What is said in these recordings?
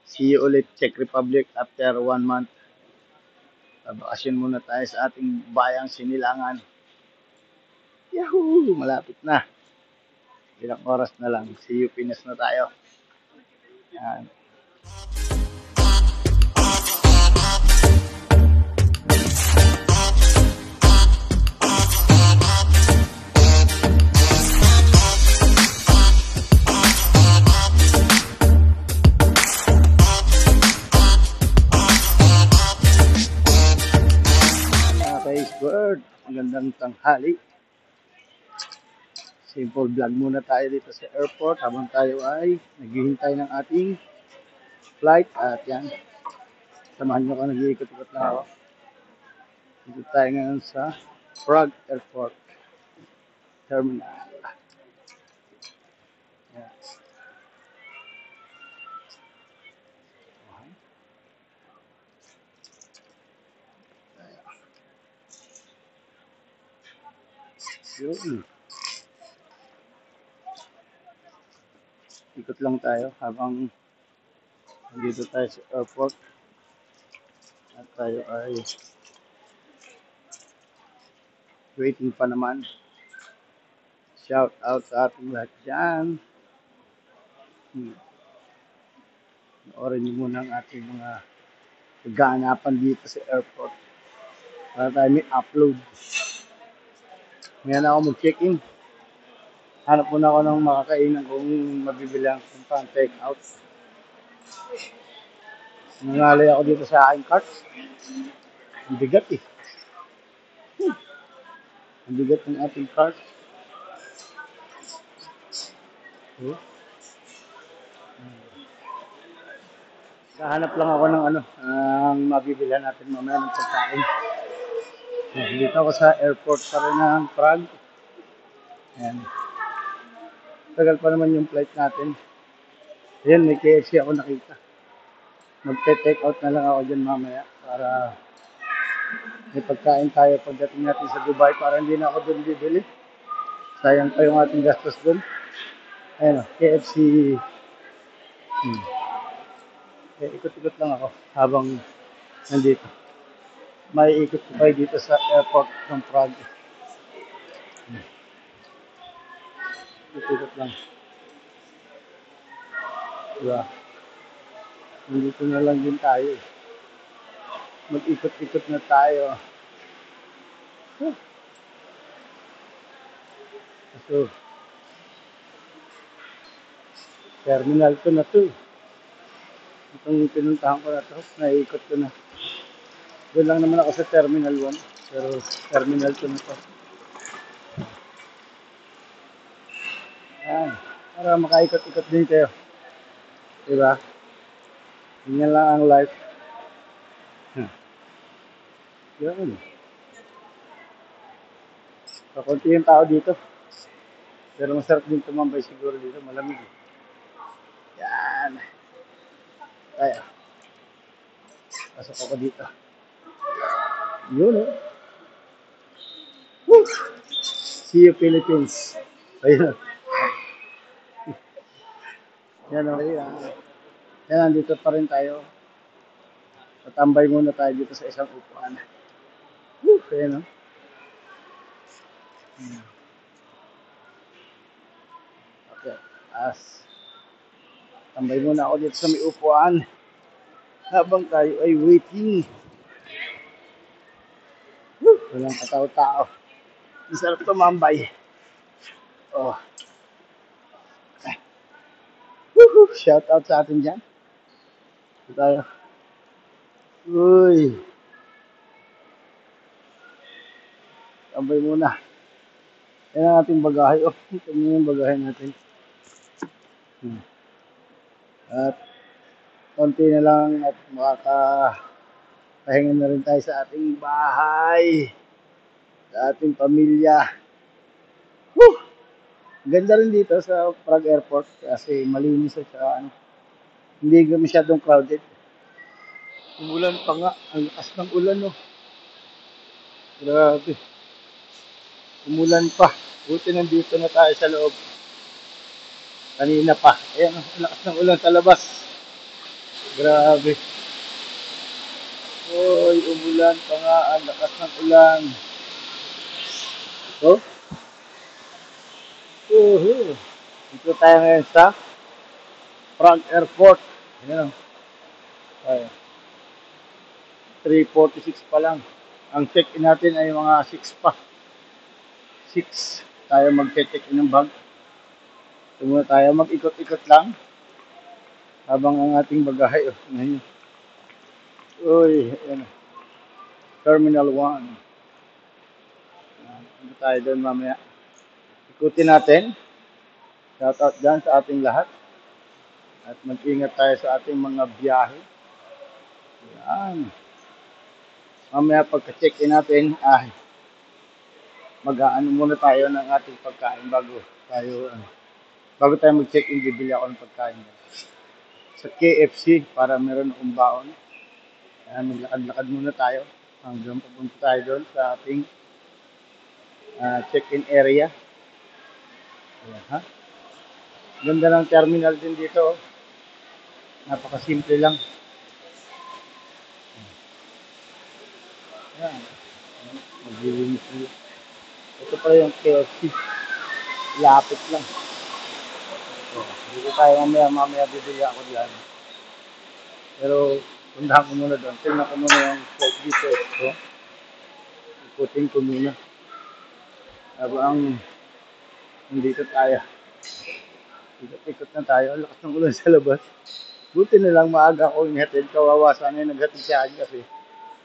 See you ulit Czech Republic after 1 month. Bakasyon muna tayo sa ating bayang Sinilangan. Yahoo! Malapit na. Ilang oras na lang. See you Pinas na tayo. Yan. Bird, magandang tanghali. Simple vlog muna tayo dito sa airport habang tayo ay naghihintay ng ating flight. At yan, samahan nyo ko, nag-iikot-ikot na ako. Dito tayo ngayon sa Prague Airport Terminal. Yan. Yun. Ikot lang tayo habang nandito tayo sa airport at tayo ay waiting pa naman. Shout out sa ating lahat dyan. Noorin niyo muna ang ating mga kaganapan dito sa airport para tayo may upload. Ngayon ako mag-check-in. Hanap muna ako ng makakainan kung mabibilang kung pang take out. Nangalay ako dito sa aking cart. Ang bigat eh. Ang bigat ng ating cart. Kahanap lang ako ng ang mabibilan natin mamaya ng pagkain. Dito ako sa airport pa rin ng Prague. Ayan. Tagal pa naman yung flight natin. Ayan, may KFC ako nakita. Magte-take out na lang ako dyan mamaya para may pagkain tayo pagdating natin sa Dubai para hindi na ako doon bibili. Sayang pa yung ating gastos doon. Ayan o, KFC. Ikot-ikot lang ako habang nandito. May ikot ko kayo dito sa airport ng Prague. Ikot lang. Diba? Nandito na lang din tayo. Mag-ikot-ikot na tayo. So, terminal 2 na to. Itong pinuntahan ko na to, naiikot ko na. Doon lang naman ako sa terminal 1, pero terminal 2 na to. Ayan, para makaikot-ikot din kayo. Diba? Ganyan lang ang life. Yan. Kakunti yung tao dito. Pero masarap din tumambay siguro dito, malamig. Yan. Kaya. Pasok ako dito. Yun eh. Woo! See you Philippines. Ayun. Yan o. Yan, nandito pa rin tayo. Tatambay muna tayo dito sa isang upuan. Woo! Ayan o. Okay. Tambay muna ako dito sa may upuan. Habang tayo ay waiting. Woo! Walang katao-tao. Masarap tumambay. Oh. Woohoo! Shout out sa atin dyan. Ito tayo. Uy. Tambay muna. Yan ang ating bagahe. Oh, ito yung bagahe natin. At konti na lang at makakapahinga na rin tayo sa ating bahay. Sa ating pamilya. Woo! Ganda rin dito sa Prague Airport kasi malinis at hindi masyadong crowded. Umulan pa nga. Ang lakas ng ulan, no. Grabe. Umulan pa. Buti nandito na tayo sa loob. Kanina pa. Ayan, ang lakas ng ulan sa labas. Grabe. Uy, umulan pa nga. Ang lakas ng ulan. Oh, dito tayo ngayon sa Prague Airport. Ayan o. Ay, 3:46 pa lang. Ang check-in natin ay mga 6 pa. 6 tayo mag-check-in ng bag. Ito muna tayo mag-ikot-ikot lang habang ang ating bagahe. Oh, ngayon. Uy, ayan. Terminal 1. Ano tayo doon mamaya? Ikutin natin. Shout out dyan sa ating lahat. At mag-ingat tayo sa ating mga biyahe. Yan. Mamaya pagka-check-in natin, mag-aano muna tayo ng ating pagkain bago tayo mag-check-in, bibili ako ng pagkain sa KFC para meron akong baon. Ayan, maglakad-lakad muna tayo hanggang papunta tayo doon sa ating check-in area. Ayan, ha? Ganda ng terminal din dito. Oh. Napakasimple lang. Ayan. Maglilinis nila. Ito pala yung KFC. Lapit lang. So, dito tayo mamaya bibili ako diyan. Pero puntahan ko muna doon. Tingnan ko muna yung flight dito. So, ikutin ko muna. Habang nandito tayo. Ikot-ikot na tayo. Ang lakas ng ulan sa labas. Buti na lang maaga ako inhatid. Kawawa sana yung naghatid sa akin kasi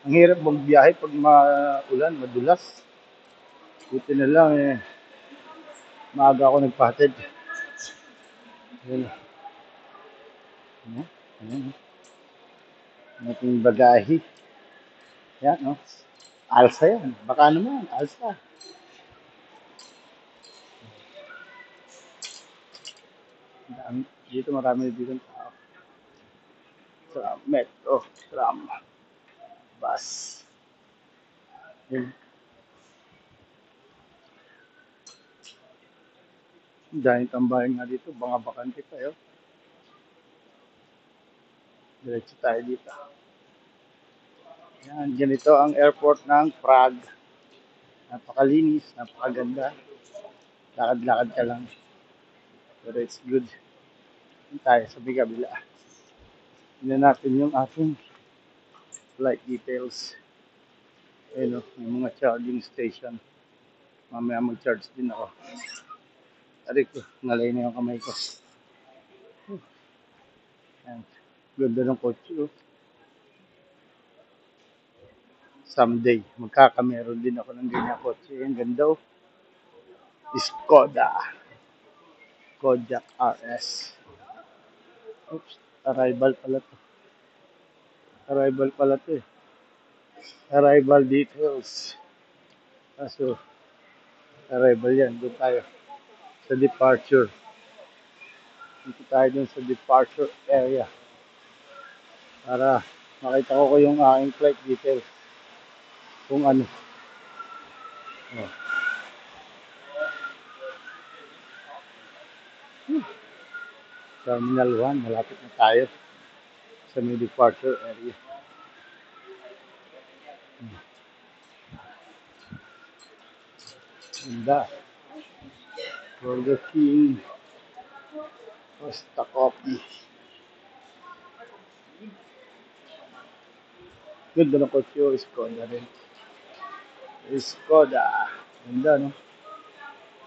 ang hirap magbiyahe pag maulan, madulas. Buti na lang maaga ako nagpahatid. Ayan. Ayan. Ayan. Ating bagahe. Yan, no? Alsa yan. Baka naman, alsa. Dito marami dito ng tao. Tram, metro, tram, bus. Yan. Dahil tambahin nga dito, mga bakante pa yun. Diretso tayo dito. Yan, ganito ang airport ng Prague. Napakalinis, napakaganda. Lakad-lakad ka lang. Pero it's good. Yan tayo sa kabila. Tignan natin yung ating flight details. Ayun o, may mga charging station. Mamaya mag-charge din ako. Aray ko, nalay na yung kamay ko. Yan. Ganda ng kotse oh. Someday, magkakameron din ako ng ganyan kotse. Ang ganda oh. Skoda. Kodiaq RS. Oops, arrival pala to. Arrival pala to eh. Arrival details. Kaso, arrival yan. Doon tayo. Sa departure. Dito tayo dun sa departure area. Para makita ko yung aking flight details. Kung ano. Oh. Terminal 1, malapit na tayo sa may departure area. Ganda. Burger King. Costa Coffee. Ganda ng kotse. Skoda rin. Skoda. Ganda, no?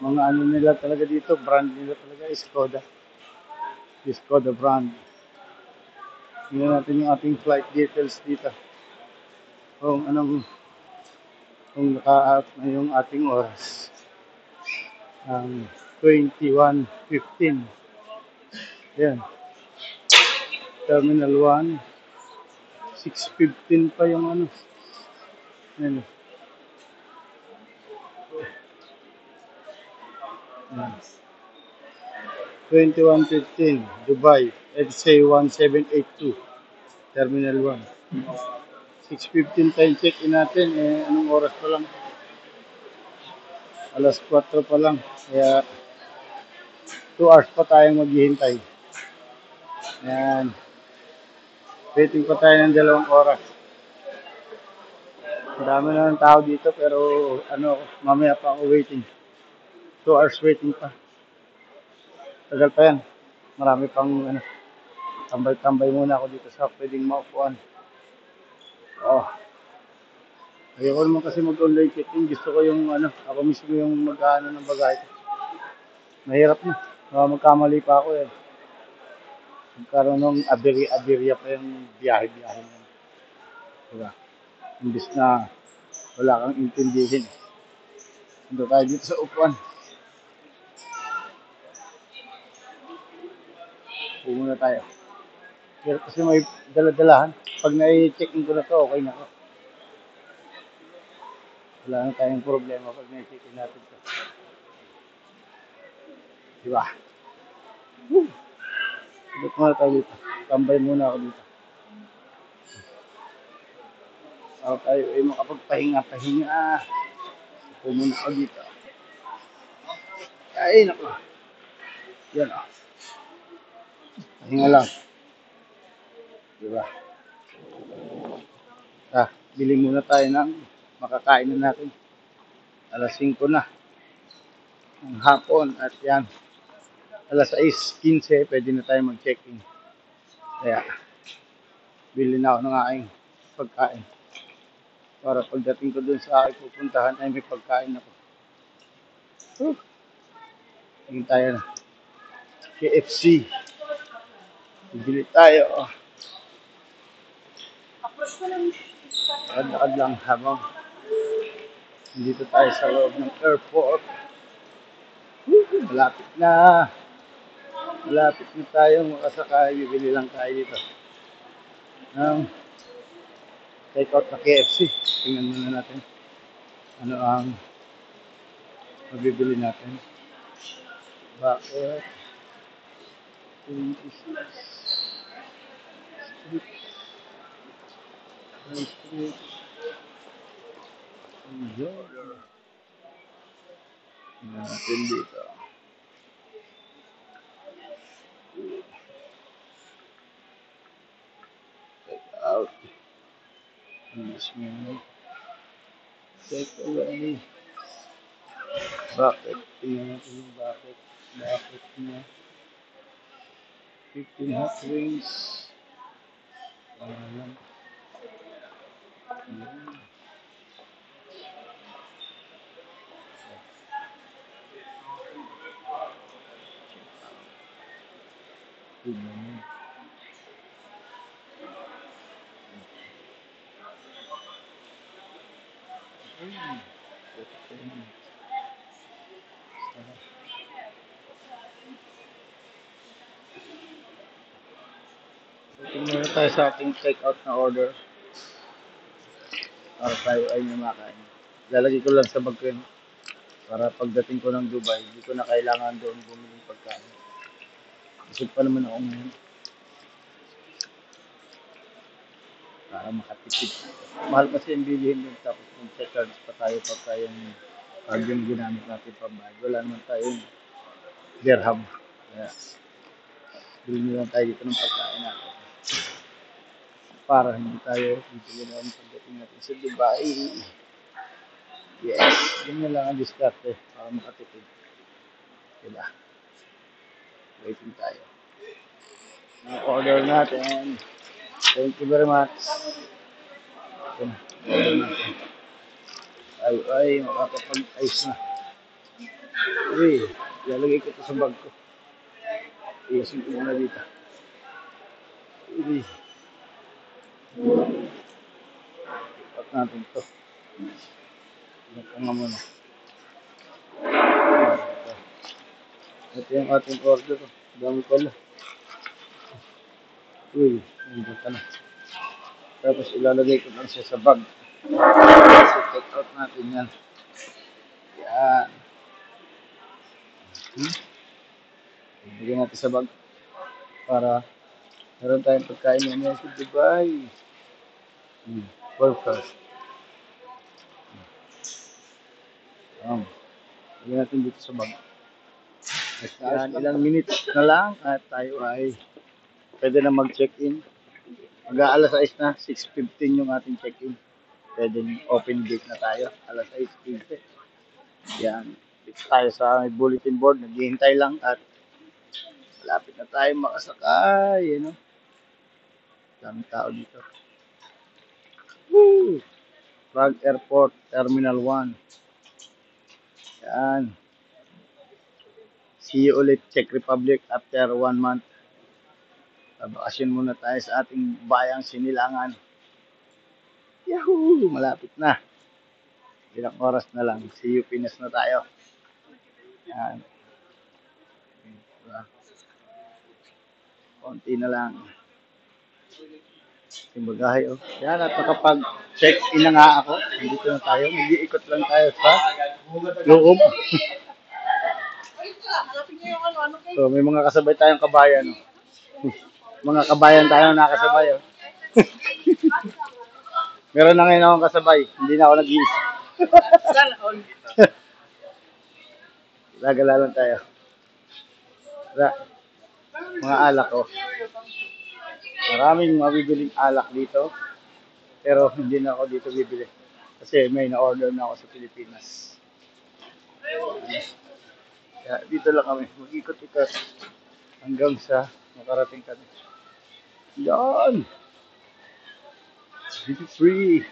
Mga ano nila talaga dito, brand nila talaga, Skoda. Skoda brand. Tingnan natin yung ating flight details dito. Kung naka-out na yung ating oras. 21:15. Yan. Terminal 1. 6:15 pa yung ano. Yan. Yan. 21:15. Dubai. EDSA 1782. Terminal 1. 6:15 tayo check-in natin. Anong oras pa lang? Alas 4 pa lang. Kaya 2 hours pa tayong maghihintay. Ayan. Waiting pa tayo ng 2 oras. Ang dami na ng tao dito pero ano, mamaya pa ako waiting. 2 hours waiting pa. Tagal pa yan. Marami pang ano, tambay-tambay muna ako dito sa pwedeng maupuan. Oh, ayoko naman kasi mag-online check-in. Gusto ko yung ano, ako mismo yung mag-ano ng bagay ko. Mahirap na. Baka magkamali pa ako eh. Magkaroon ng aberya pa yung biyahe-biyahe na. Diba? Imbis na wala kang intindihin. Ando tayo dito sa upuan. Upo muna tayo. Pero kasi may dala-dalahan. Pag na-check-in ko na to, okay na ako. Wala na tayong problema pag na-check-in natin to. Diba? Dito muna tayo dito. Tambay muna ako dito. Ako tayo ay makapagpahinga-pahinga. Upo muna ako dito. Ay, naku. Yan o. Pahinga lang. Diba? Bili muna tayo ng makakain na natin. Alas 5 na ng hapon at yan. Alas 6:15 pwede na tayo mag-check-in. Kaya, bili na ako ng aking pagkain. Para pagdating ko dun sa aking pupuntahan ay may pagkain ako. Tingin tayo na. KFC. Bibili tayo. Lakad-lakad lang habang dito tayo sa loob ng airport. Malapit na. Malapit na tayo makasakay. Bibili lang tayo dito ng take-out na KFC. Tingnan muna natin ano ang mabibili natin. Bakit? 26 Street. Street. Enjoy. Tingnan natin dito. Take out. English menu. Take away. Bakit? Tingnan natin yung bakit. Bakit na 15 hot wings. Ayan. Tingnan mo. Tingnan na tayo sa ating take-out na order para tayo ay namakain. Lalagay ko lang sa bag ko yun para pagdating ko ng Dubai, hindi ko na kailangan doon bumili ng pagkain. Busog pa naman ako ngayon para makatipid. Mahal kasi yung bilihin doon tapos mag-charge pa tayo pagka yung ginamit natin pambayad. Wala naman tayong dirham. Kaya bilhin lang tayo dito ng pagkain natin para hindi tayo bibili na pagdating natin sa Dubai. Yes, yun na lang ang diskarte para makatipid. Diba? Waiting tayo. Order natin. Thank you very much. Order natin. Ay, makakapag-ice na. Uy, lalagay ko ito sa bag ko. Iyasin ko muna dito. Uy, ipat natin ito. Ipat nga muna. Ito yung ating order. Dami pala. Uy, nandun ka na. Tapos ilalagay ko lang siya sa bag. So, take out natin yan. Yan. Ilagay natin sa bag. Para meron tayong pagkain mamaya sa Dubai. Perfect. Ilagay natin dito sa bag. Yan, ilang minutes na lang at tayo ay pwede na mag-check-in. Mag-aalas 6 na, 6:15 yung ating check-in. Pwedeng open gate na tayo, alas 6:15. Yan. Dito tayo sa may bulletin board, naghihintay lang at malapit na tayo makasakay. You know? Daming tao dito. Woo! Prague Airport, Terminal 1. Yan. See you ulit, Czech Republic, after 1 month. Babakasyon muna tayo sa ating bayang Sinilangan. Yahoo! Malapit na. Ilang oras na lang. See you Pinas na tayo. Yan. Diba? Konti na lang. Yung bagahe, oh. Yan, at nakapag-check-in na nga ako. Dito na tayo. Mag-iikot lang tayo sa loob. So, may mga kasabay tayong kabayan. Oh. Mga kabayan tayong nakasabay. Oh. Meron na ngayon akong kasabay. Hindi na ako nag-iisa. Lagala lang tayo. Mga alak, oh. Maraming mabibiling alak dito. Pero hindi na ako dito bibili. Kasi may na-order na ako sa Pilipinas. Kaya dito lang kami. Mag-ikot-ikot hanggang sa makarating kami. Yan! Duty free!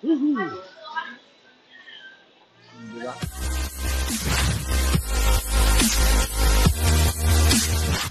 Woohoo! Diba?